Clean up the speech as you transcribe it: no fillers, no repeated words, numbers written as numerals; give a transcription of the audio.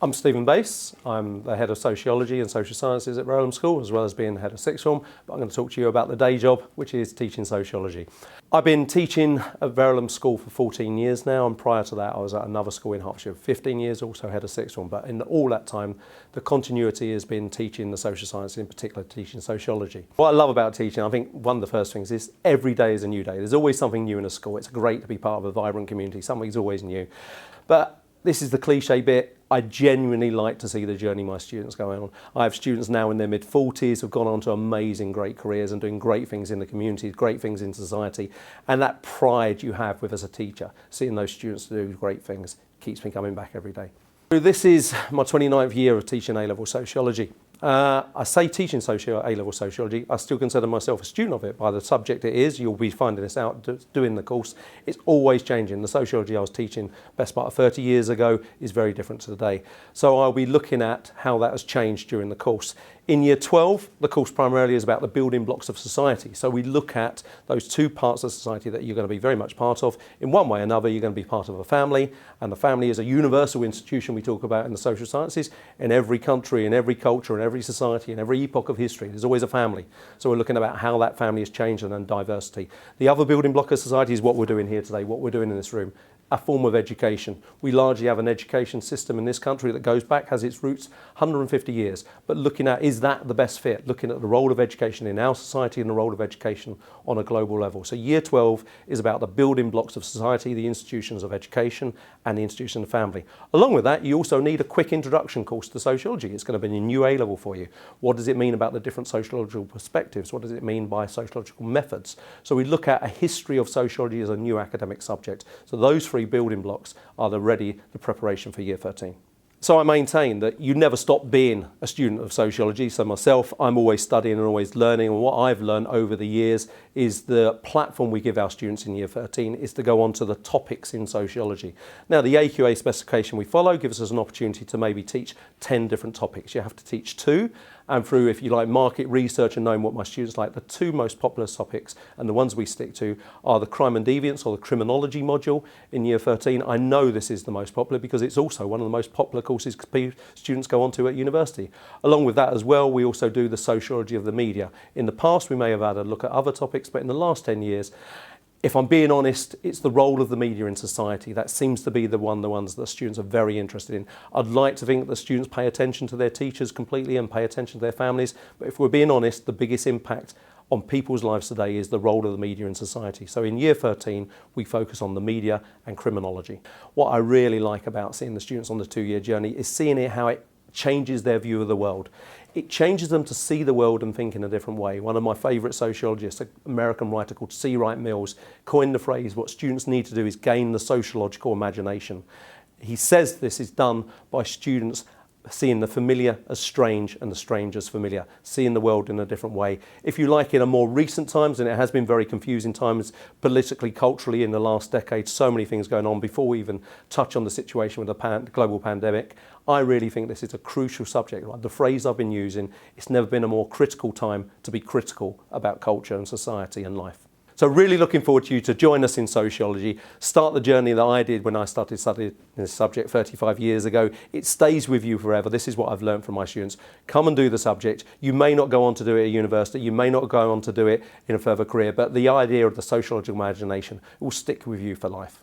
I'm Stephen Base. I'm the head of Sociology and Social Sciences at Verulam School, as well as being the head of sixth form. But I'm going to talk to you about the day job, which is teaching sociology. I've been teaching at Verulam School for 14 years now, and prior to that I was at another school in Hertfordshire for 15 years, also head of sixth form. But in all that time, the continuity has been teaching the social sciences, in particular teaching sociology. What I love about teaching, I think one of the first things is every day is a new day. There's always something new in a school. It's great to be part of a vibrant community. Something's always new. But this is the cliche bit. I genuinely like to see the journey my students go on. I have students now in their mid-40s who've gone on to amazing, great careers and doing great things in the community, great things in society. And that pride you have with as a teacher, seeing those students do great things, keeps me coming back every day. So this is my 29th year of teaching A-level sociology. I say teaching A-level sociology, I still consider myself a student of it by the subject it is. You'll be finding this out doing the course. It's always changing. The sociology I was teaching best part of 30 years ago is very different to today. So I'll be looking at how that has changed during the course. In year 12, the course primarily is about the building blocks of society. So we look at those two parts of society that you're going to be very much part of. In one way or another, you're going to be part of a family, and the family is a universal institution we talk about in the social sciences. In every country, in every culture, in every society, in every epoch of history, there's always a family. So we're looking about how that family has changed and then diversity. The other building block of society is what we're doing here today, what we're doing in this room. A form of education. We largely have an education system in this country that goes back, has its roots 150 years. But looking at, is that the best fit? Looking at the role of education in our society and the role of education on a global level. So year 12 is about the building blocks of society, the institutions of education and the institution of family. Along with that, you also need a quick introduction course to sociology. It's going to be a new A-level for you. What does it mean about the different sociological perspectives? What does it mean by sociological methods? So we look at a history of sociology as a new academic subject. So those three building blocks are the preparation for year 13. So I maintain that you never stop being a student of sociology. So myself, I'm always studying and always learning, and what I've learned over the years is the platform we give our students in year 13 is to go on to the topics in sociology. Now the AQA specification we follow gives us an opportunity to maybe teach 10 different topics. You have to teach 2, and through, if you like, market research and knowing what my students like, the 2 most popular topics and the ones we stick to are the crime and deviance, or the criminology module in year 13. I know this is the most popular because it's also one of the most popular courses students go on to at university. Along with that as well, we also do the sociology of the media. In the past, we may have had a look at other topics, but in the last 10 years, if I'm being honest, it's the role of the media in society. That seems to be the ones that students are very interested in. I'd like to think that the students pay attention to their teachers completely and pay attention to their families. But if we're being honest, the biggest impact on people's lives today is the role of the media in society. So in year 13, we focus on the media and criminology. What I really like about seeing the students on the 2-year journey is seeing how it changes their view of the world. It changes them to see the world and think in a different way. One of my favourite sociologists, an American writer called C. Wright Mills, coined the phrase, what students need to do is gain the sociological imagination. He says this is done by students seeing the familiar as strange and the strange as familiar, seeing the world in a different way. If you like, in a more recent times, and it has been very confusing times politically, culturally in the last decade, so many things going on before we even touch on the situation with the global pandemic, I really think this is a crucial subject. Like the phrase I've been using, it's never been a more critical time to be critical about culture and society and life. So really looking forward to you to join us in sociology, start the journey that I did when I started studying this subject 35 years ago. It stays with you forever. This is what I've learned from my students. Come and do the subject. You may not go on to do it at university, you may not go on to do it in a further career, but the idea of the sociological imagination will stick with you for life.